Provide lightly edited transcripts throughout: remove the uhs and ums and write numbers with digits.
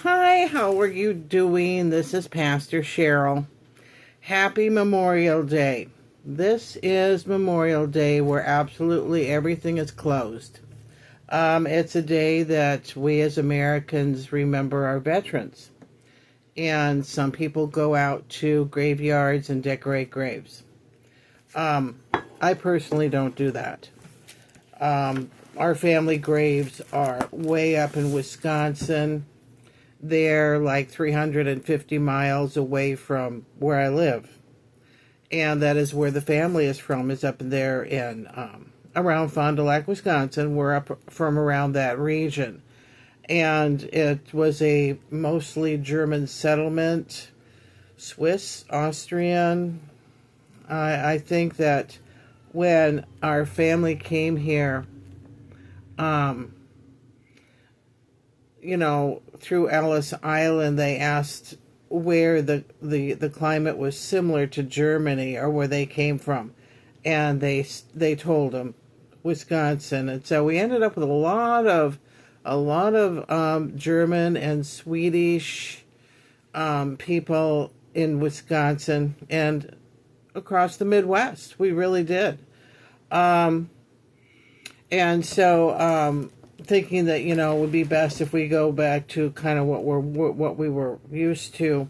Hi, how are you doing? This is Pastor Cheryl. Happy Memorial Day. This is Memorial Day where absolutely everything is closed. It's a day that we as Americans remember our veterans. And some people go out to graveyards and decorate graves. I personally don't do that. Our family graves are way up in Wisconsin. They're like 350 miles away from where I live. And that is where the family is from, is up there in around Fond du Lac, Wisconsin. We're up from around that region. And it was a mostly German settlement, Swiss, Austrian. I think that when our family came here, through Ellis Island, they asked where the climate was similar to Germany or where they came from. And they told them Wisconsin. And so we ended up with a lot of German and Swedish people in Wisconsin and across the Midwest. We really did. And so thinking that it would be best if we go back to kind of what we were used to.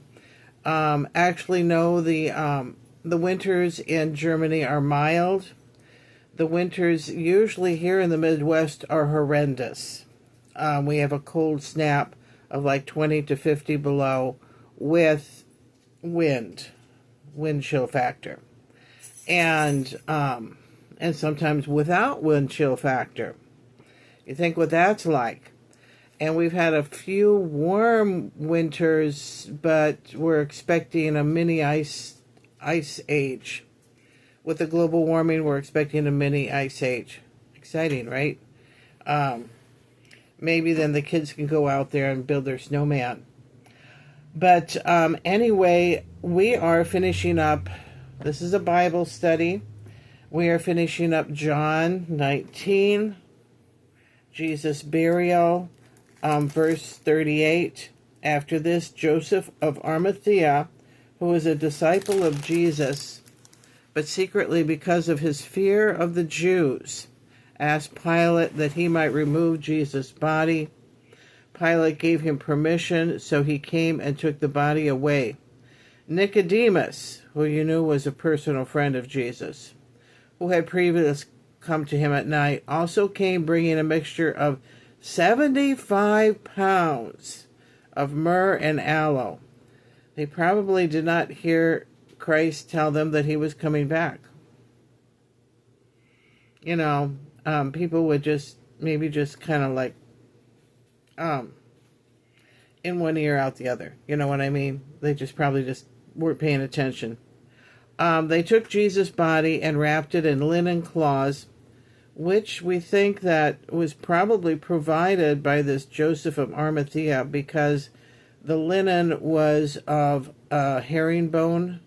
Actually, no, the winters in Germany are mild. The winters usually here in the Midwest are horrendous. We have a cold snap of like 20 to 50 below with wind chill factor, and sometimes without wind chill factor. You think what that's like. And we've had a few warm winters, but we're expecting a mini ice age. With the global warming, we're expecting a mini ice age. Exciting, right? Maybe then the kids can go out there and build their snowman. But anyway, we are finishing up. This is a Bible study. We are finishing up John 19. Jesus' burial, verse 38. After this, Joseph of Arimathea, who was a disciple of Jesus, but secretly because of his fear of the Jews, asked Pilate that he might remove Jesus' body. Pilate gave him permission, so he came and took the body away. Nicodemus, who you knew was a personal friend of Jesus, who had previously come to him at night, also came bringing a mixture of 75 pounds of myrrh and aloe. They probably did not hear Christ tell them that he was coming back. People would just kind of like in one ear out the other. You know what I mean? They probably just weren't paying attention. They took Jesus' body and wrapped it in linen cloths, which we think that was probably provided by this Joseph of Arimathea, because the linen was of herringbone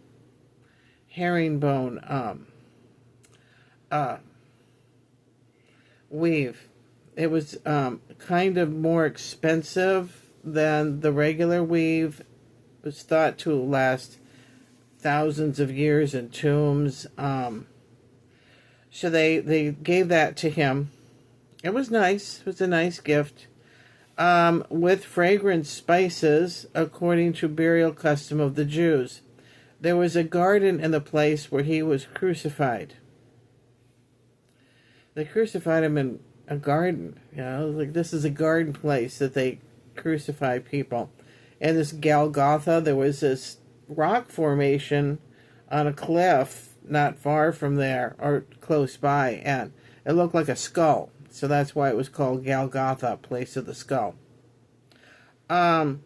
weave. It was kind of more expensive than the regular weave. It was thought to last thousands of years in tombs. So they gave that to him. It was nice. It was a nice gift. With fragrant spices, according to burial custom of the Jews. There was a garden in the place where he was crucified. They crucified him in a garden. Like this is a garden place that they crucify people. And this Golgotha, there was this rock formation on a cliff not far from there, or close by, and it looked like a skull. So that's why it was called Golgotha, place of the skull. A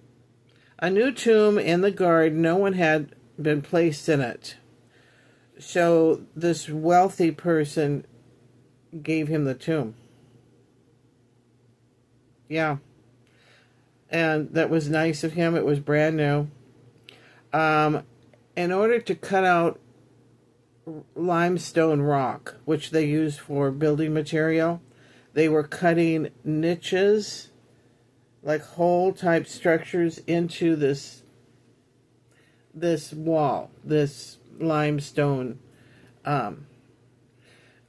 new tomb in the garden, no one had been placed in it. So this wealthy person gave him the tomb. Yeah. And that was nice of him. It was brand new. In order to cut out limestone rock, which they used for building material, they were cutting niches like hole type structures into this wall, this limestone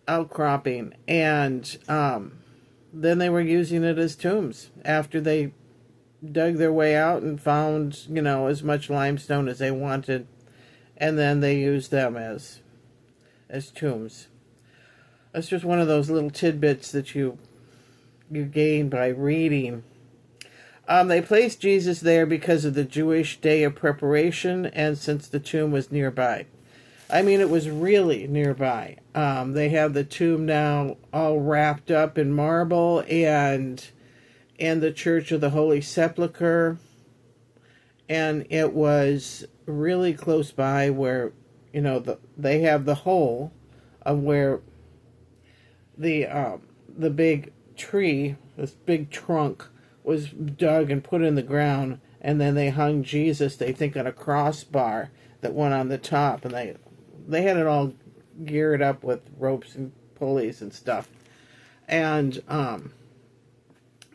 outcropping, and then they were using it as tombs after they dug their way out and found, as much limestone as they wanted, and then they used them as tombs. That's just one of those little tidbits that you gain by reading. They placed Jesus there because of the Jewish day of preparation, and since the tomb was nearby. I mean, it was really nearby. They have the tomb now all wrapped up in marble, and the Church of the Holy Sepulchre, and it was really close by where, they have the hole of where the big tree, this big trunk, was dug and put in the ground, and then they hung Jesus, they think, on a crossbar that went on the top, and they had it all geared up with ropes and pulleys and stuff, and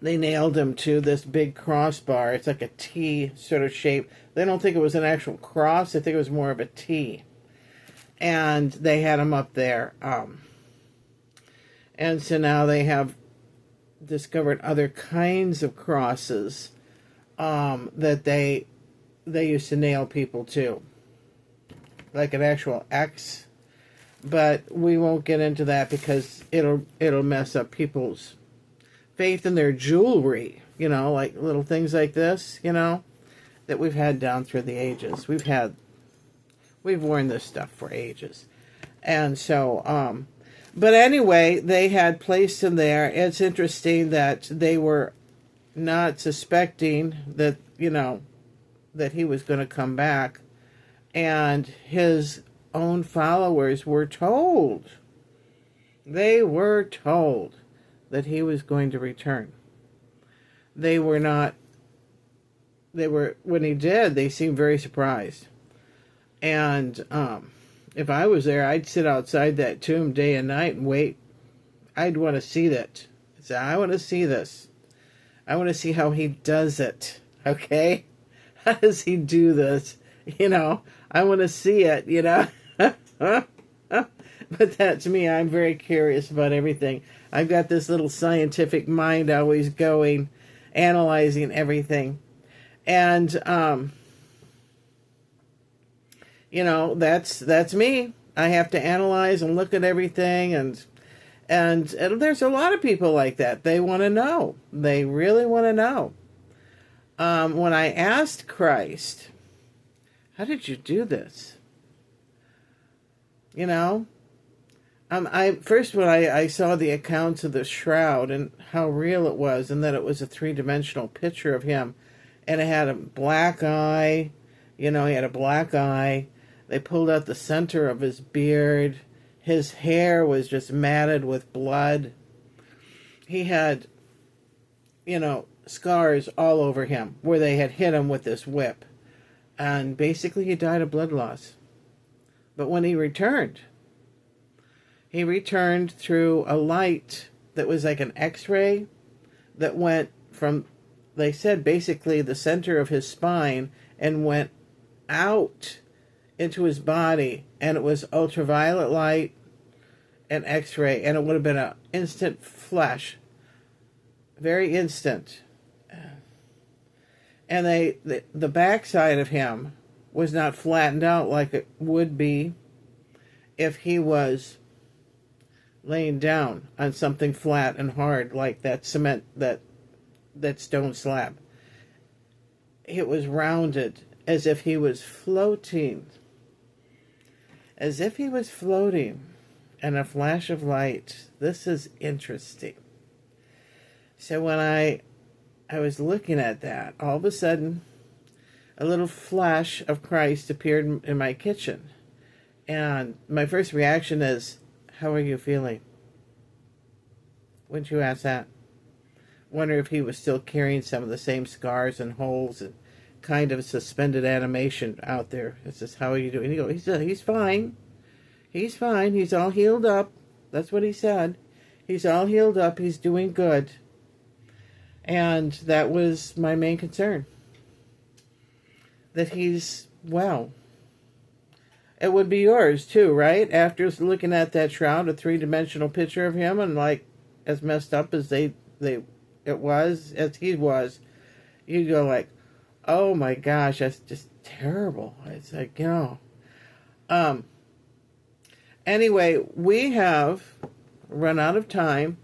they nailed him to this big crossbar. It's like a T sort of shape. They don't think it was an actual cross. They think it was more of a T. And they had him up there. And so now they have discovered other kinds of crosses that they used to nail people to, like an actual X. But we won't get into that because it'll mess up people's faith in their jewelry, like little things like this, that we've had down through the ages. We've worn this stuff for ages. And so, but anyway, they had placed him there. It's interesting that they were not suspecting that, that he was going to come back. And his own followers were told. They were told that he was going to return. They were not, when he did, they seemed very surprised. And if I was there, I'd sit outside that tomb day and night and wait. I'd want to see that. So I want to see this. I want to see how he does it. Okay? How does he do this? I want to see it, But that's me. I'm very curious about everything. I've got this little scientific mind always going, analyzing everything. And, that's me. I have to analyze and look at everything. And there's a lot of people like that. They want to know. They really want to know. When I asked Christ, how did you do this? First when I saw the accounts of the shroud and how real it was, and that it was a three-dimensional picture of him, and it had a black eye, he had a black eye. They pulled out the center of his beard. His hair was just matted with blood. He had, scars all over him where they had hit him with this whip. And basically he died of blood loss. But when he returned through a light that was like an X-ray that went from, they said, basically the center of his spine and went out into his body. And it was ultraviolet light and X-ray. And it would have been an instant flash. Very instant. And the backside of him was not flattened out like it would be if he was laying down on something flat and hard like that cement, that stone slab. It was rounded as if he was floating. As if he was floating in a flash of light. This is interesting. So when I was looking at that, all of a sudden, a little flash of Christ appeared in my kitchen. And my first reaction is, how are you feeling? Wouldn't you ask that? Wonder if he was still carrying some of the same scars and holes and kind of suspended animation out there. It says, how are you doing? He goes, he's fine. He's fine. He's all healed up. That's what he said. He's all healed up. He's doing good. And that was my main concern. That he's well. It would be yours too, right? After looking at that shroud, a three-dimensional picture of him, and like as messed up as it was, as he was, you go like, oh my gosh, that's just terrible. It's like, anyway, we have run out of time.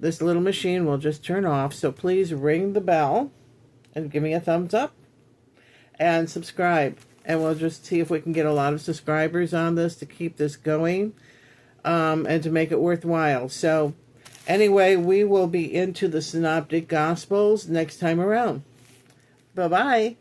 This little machine will just turn off, so please ring the bell and give me a thumbs up and subscribe. And we'll just see if we can get a lot of subscribers on this to keep this going, and to make it worthwhile. So anyway, we will be into the Synoptic Gospels next time around. Bye-bye.